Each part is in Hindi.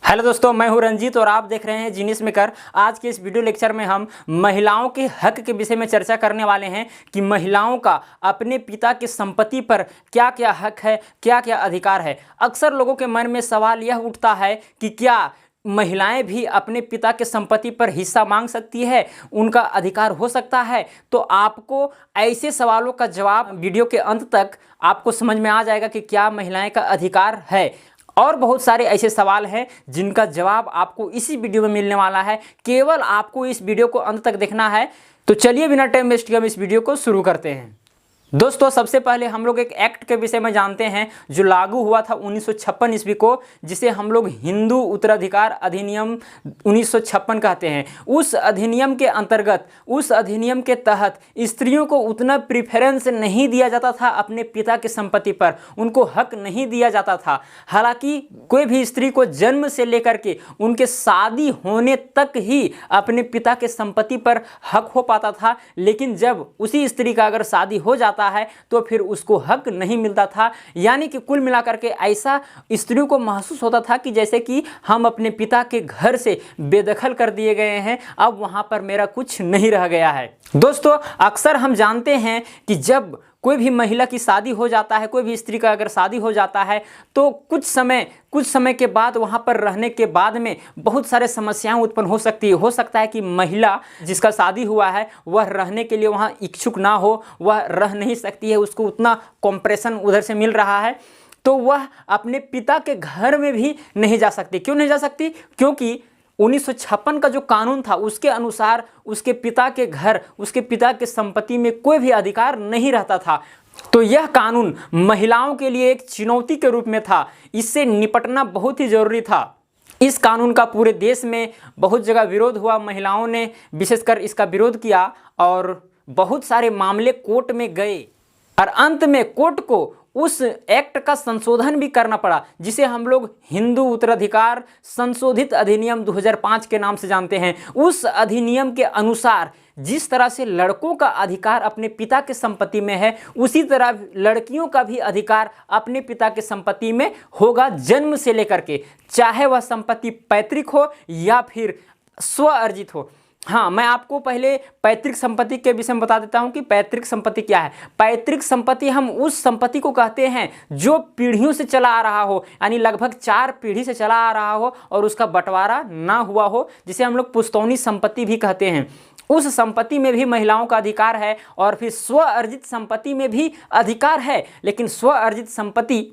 हेलो दोस्तों, मैं हूं रंजीत और आप देख रहे हैं जीनियस मेकर। आज के इस वीडियो लेक्चर में हम महिलाओं के हक के विषय में चर्चा करने वाले हैं कि महिलाओं का अपने पिता की संपत्ति पर क्या क्या हक है, क्या क्या अधिकार है। अक्सर लोगों के मन में सवाल यह उठता है कि क्या महिलाएं भी अपने पिता के संपत्ति पर हिस्सा मांग सकती है, उनका अधिकार हो सकता है। तो आपको ऐसे सवालों का जवाब वीडियो के अंत तक आपको समझ में आ जाएगा कि क्या महिलाएं का अधिकार है। और बहुत सारे ऐसे सवाल हैं जिनका जवाब आपको इसी वीडियो में मिलने वाला है। केवल आपको इस वीडियो को अंत तक देखना है। तो चलिए बिना टाइम वेस्ट किए हम इस वीडियो को शुरू करते हैं। दोस्तों, सबसे पहले हम लोग एक एक्ट के विषय में जानते हैं जो लागू हुआ था 1956 ईस्वी को, जिसे हम लोग हिंदू उत्तराधिकार अधिनियम 1956 कहते हैं। उस अधिनियम के अंतर्गत, उस अधिनियम के तहत स्त्रियों को उतना प्रिफरेंस नहीं दिया जाता था अपने पिता की संपत्ति पर, उनको हक नहीं दिया जाता था। हालांकि कोई भी स्त्री को जन्म से लेकर के उनके शादी होने तक ही अपने पिता के संपत्ति पर हक हो पाता था, लेकिन जब उसी स्त्री का अगर शादी हो जाता है तो फिर उसको हक नहीं मिलता था। यानी कि कुल मिलाकर के ऐसा स्त्रियों को महसूस होता था कि जैसे कि हम अपने पिता के घर से बेदखल कर दिए गए हैं, अब वहां पर मेरा कुछ नहीं रह गया है। दोस्तों, अक्सर हम जानते हैं कि जब कोई भी महिला की शादी हो जाता है, कोई भी स्त्री का अगर शादी हो जाता है तो कुछ समय के बाद वहाँ पर रहने के बाद में बहुत सारे समस्याएं उत्पन्न हो सकती है। हो सकता है कि महिला जिसका शादी हुआ है वह रहने के लिए वहाँ इच्छुक ना हो, वह रह नहीं सकती है, उसको उतना कॉम्प्रेशन उधर से मिल रहा है, तो वह अपने पिता के घर में भी नहीं जा सकती। क्यों नहीं जा सकती? क्योंकि 1956 का जो कानून था उसके अनुसार उसके पिता के घर, उसके पिता के संपत्ति में कोई भी अधिकार नहीं रहता था। तो यह कानून महिलाओं के लिए एक चुनौती के रूप में था। इससे निपटना बहुत ही जरूरी था। इस कानून का पूरे देश में बहुत जगह विरोध हुआ। महिलाओं ने विशेषकर इसका विरोध किया और बहुत सारे मामले कोर्ट में गए और अंत में कोर्ट को उस एक्ट का संशोधन भी करना पड़ा, जिसे हम लोग हिंदू उत्तराधिकार संशोधित अधिनियम 2005 के नाम से जानते हैं। उस अधिनियम के अनुसार जिस तरह से लड़कों का अधिकार अपने पिता के संपत्ति में है, उसी तरह लड़कियों का भी अधिकार अपने पिता के संपत्ति में होगा, जन्म से लेकर के, चाहे वह संपत्ति पैतृक हो या फिर स्व अर्जित हो। हाँ, मैं आपको पहले पैतृक संपत्ति के विषय में बता देता हूं कि पैतृक संपत्ति क्या है। पैतृक संपत्ति हम उस संपत्ति को कहते हैं जो पीढ़ियों से चला आ रहा हो, यानी लगभग 4 पीढ़ी से चला आ रहा हो और उसका बंटवारा ना हुआ हो, जिसे हम लोग पुश्तौनी संपत्ति भी कहते हैं। उस संपत्ति में भी महिलाओं का अधिकार है और फिर स्व अर्जित संपत्ति में भी अधिकार है। लेकिन स्व अर्जित संपत्ति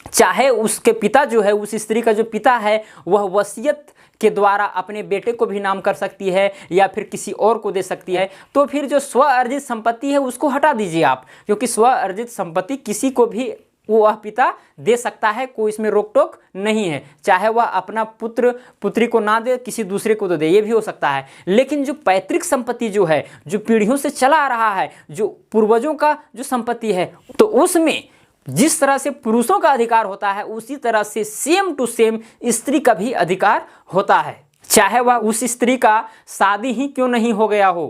चाहे उसके पिता जो है, उस स्त्री का जो पिता है, वह वसीयत के द्वारा अपने बेटे को भी नाम कर सकती है या फिर किसी और को दे सकती है। तो फिर जो स्व अर्जित संपत्ति है उसको हटा दीजिए आप, क्योंकि स्व अर्जित संपत्ति किसी को भी वह पिता दे सकता है, कोई इसमें रोक टोक नहीं है। चाहे वह अपना पुत्र पुत्री को ना दे, किसी दूसरे को तो दे, ये भी हो सकता है। लेकिन जो पैतृक संपत्ति जो है, जो पीढ़ियों से चला आ रहा है, जो पूर्वजों का जो संपत्ति है, तो उसमें जिस तरह से पुरुषों का अधिकार होता है उसी तरह से सेम टू सेम स्त्री का भी अधिकार होता है, चाहे वह उस स्त्री का शादी ही क्यों नहीं हो गया हो।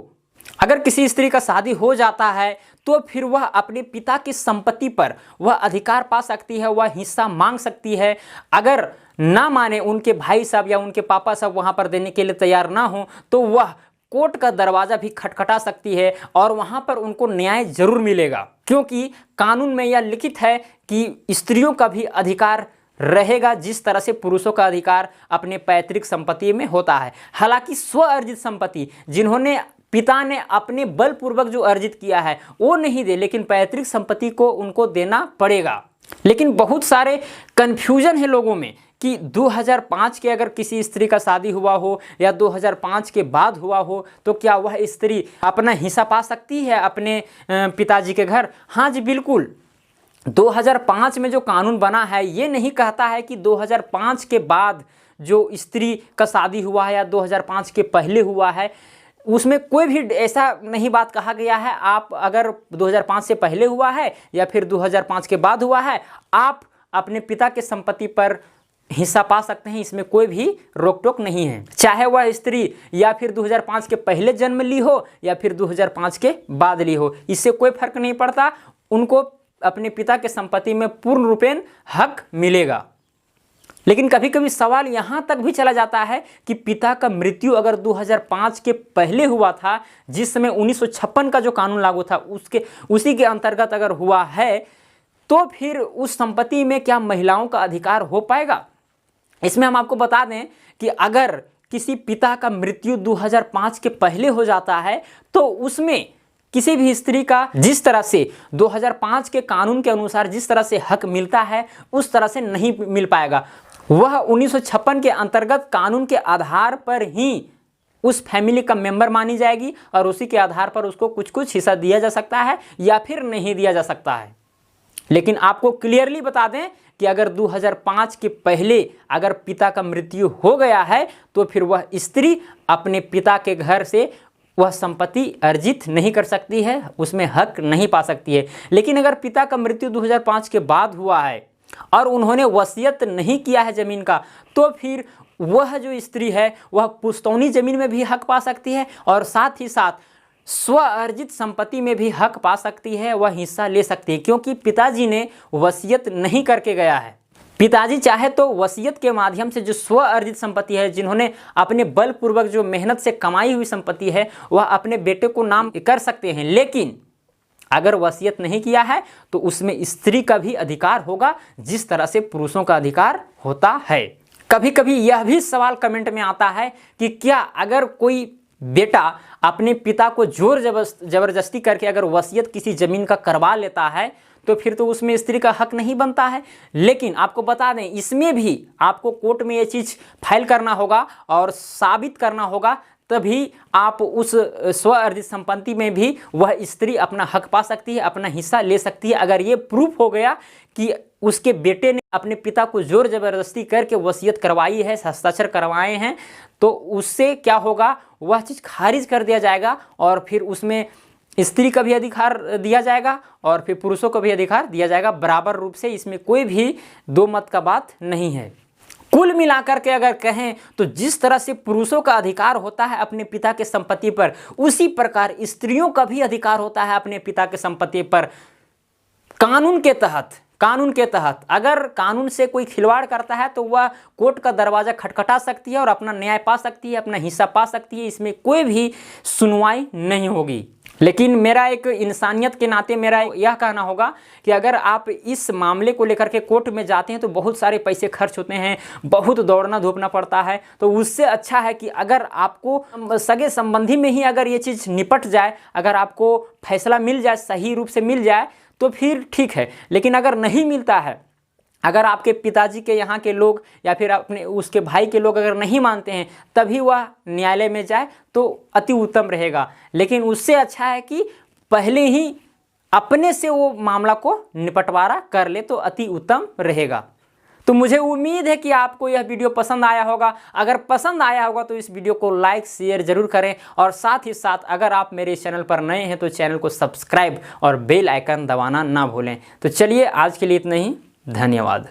अगर किसी स्त्री का शादी हो जाता है तो फिर वह अपने पिता की संपत्ति पर वह अधिकार पा सकती है, वह हिस्सा मांग सकती है। अगर ना माने, उनके भाई साहब या उनके पापा साहब वहाँ पर देने के लिए तैयार ना हो, तो वह कोर्ट का दरवाजा भी खटखटा सकती है और वहां पर उनको न्याय जरूर मिलेगा, क्योंकि कानून में यह लिखित है कि स्त्रियों का भी अधिकार रहेगा जिस तरह से पुरुषों का अधिकार अपने पैतृक संपत्ति में होता है। हालांकि स्व अर्जित संपत्ति जिन्होंने पिता ने अपने बलपूर्वक जो अर्जित किया है वो नहीं दे, लेकिन पैतृक संपत्ति को उनको देना पड़ेगा। लेकिन बहुत सारे कंफ्यूजन है लोगों में कि 2005 के अगर किसी स्त्री का शादी हुआ हो या 2005 के बाद हुआ हो तो क्या वह स्त्री अपना हिस्सा पा सकती है अपने पिताजी के घर? हाँ जी, बिल्कुल। 2005 में जो कानून बना है ये नहीं कहता है कि 2005 के बाद जो स्त्री का शादी हुआ है या 2005 के पहले हुआ है, उसमें कोई भी ऐसा नहीं बात कहा गया है। आप अगर 2005 से पहले हुआ है या फिर 2005 के बाद हुआ है, आप अपने पिता के संपत्ति पर हिस्सा पा सकते हैं, इसमें कोई भी रोक टोक नहीं है। चाहे वह स्त्री या फिर 2005 के पहले जन्म ली हो या फिर 2005 के बाद ली हो, इससे कोई फर्क नहीं पड़ता, उनको अपने पिता के संपत्ति में पूर्ण रूपेण हक मिलेगा। लेकिन कभी कभी सवाल यहाँ तक भी चला जाता है कि पिता का मृत्यु अगर 2005 के पहले हुआ था, जिस समय 1956 का जो कानून लागू था उसी के अंतर्गत अगर हुआ है, तो फिर उस संपत्ति में क्या महिलाओं का अधिकार हो पाएगा? इसमें हम आपको बता दें कि अगर किसी पिता का मृत्यु 2005 के पहले हो जाता है तो उसमें किसी भी स्त्री का जिस तरह से 2005 के कानून के अनुसार जिस तरह से हक मिलता है उस तरह से नहीं मिल पाएगा। वह 1956 के अंतर्गत कानून के आधार पर ही उस फैमिली का मेंबर मानी जाएगी और उसी के आधार पर उसको कुछ कुछ हिस्सा दिया जा सकता है या फिर नहीं दिया जा सकता है। लेकिन आपको क्लियरली बता दें कि अगर 2005 के पहले अगर पिता का मृत्यु हो गया है तो फिर वह स्त्री अपने पिता के घर से वह संपत्ति अर्जित नहीं कर सकती है, उसमें हक नहीं पा सकती है। लेकिन अगर पिता का मृत्यु 2005 के बाद हुआ है और उन्होंने वसीयत नहीं किया है ज़मीन का, तो फिर वह जो स्त्री है वह पुश्तौनी ज़मीन में भी हक पा सकती है और साथ ही साथ स्व अर्जित संपत्ति में भी हक पा सकती है, वह हिस्सा ले सकती है, क्योंकि पिताजी ने वसीयत नहीं करके गया है। पिताजी चाहे तो वसीयत के माध्यम से जो स्व अर्जित संपत्ति है, जिन्होंने अपने बलपूर्वक जो मेहनत से कमाई हुई संपत्ति है, वह अपने बेटे को नाम कर सकते हैं। लेकिन अगर वसीयत नहीं किया है तो उसमें स्त्री का भी अधिकार होगा जिस तरह से पुरुषों का अधिकार होता है। कभी कभी यह भी सवाल कमेंट में आता है कि क्या अगर कोई बेटा अपने पिता को जोर जबरदस्ती करके अगर वसीयत किसी ज़मीन का करवा लेता है तो फिर तो उसमें स्त्री का हक नहीं बनता है। लेकिन आपको बता दें, इसमें भी आपको कोर्ट में ये चीज़ फाइल करना होगा और साबित करना होगा, तभी आप उस स्व अर्जित संपत्ति में भी वह स्त्री अपना हक पा सकती है, अपना हिस्सा ले सकती है। अगर ये प्रूफ हो गया कि उसके बेटे ने अपने पिता को जोर जबरदस्ती करके वसीयत करवाई है, हस्ताक्षर करवाए हैं, तो उससे क्या होगा, वह चीज़ खारिज कर दिया जाएगा और फिर उसमें स्त्री का भी अधिकार दिया जाएगा और फिर पुरुषों को भी अधिकार दिया जाएगा बराबर रूप से। इसमें कोई भी दो मत का बात नहीं है। कुल मिलाकर के अगर कहें तो जिस तरह से पुरुषों का अधिकार होता है अपने पिता के संपत्ति पर, उसी प्रकार स्त्रियों का भी अधिकार होता है अपने पिता के संपत्ति पर। कानून के तहत अगर कानून से कोई खिलवाड़ करता है तो वह कोर्ट का दरवाज़ा खटखटा सकती है और अपना न्याय पा सकती है, अपना हिस्सा पा सकती है। इसमें कोई भी सुनवाई नहीं होगी। लेकिन मेरा एक इंसानियत के नाते मेरा यह कहना होगा कि अगर आप इस मामले को लेकर के कोर्ट में जाते हैं तो बहुत सारे पैसे खर्च होते हैं, बहुत दौड़ना धूपना पड़ता है। तो उससे अच्छा है कि अगर आपको सगे संबंधी में ही अगर ये चीज़ निपट जाए, अगर आपको फैसला मिल जाए, सही रूप से मिल जाए, तो फिर ठीक है। लेकिन अगर नहीं मिलता है, अगर आपके पिताजी के यहाँ के लोग या फिर अपने उसके भाई के लोग अगर नहीं मानते हैं, तभी वह न्यायालय में जाए तो अति उत्तम रहेगा। लेकिन उससे अच्छा है कि पहले ही अपने से वो मामला को निपटवारा कर ले तो अति उत्तम रहेगा। तो मुझे उम्मीद है कि आपको यह वीडियो पसंद आया होगा। अगर पसंद आया होगा तो इस वीडियो को लाइक शेयर जरूर करें और साथ ही साथ अगर आप मेरे चैनल पर नए हैं तो चैनल को सब्सक्राइब और बेल आइकन दबाना ना भूलें। तो चलिए आज के लिए इतना ही, धन्यवाद।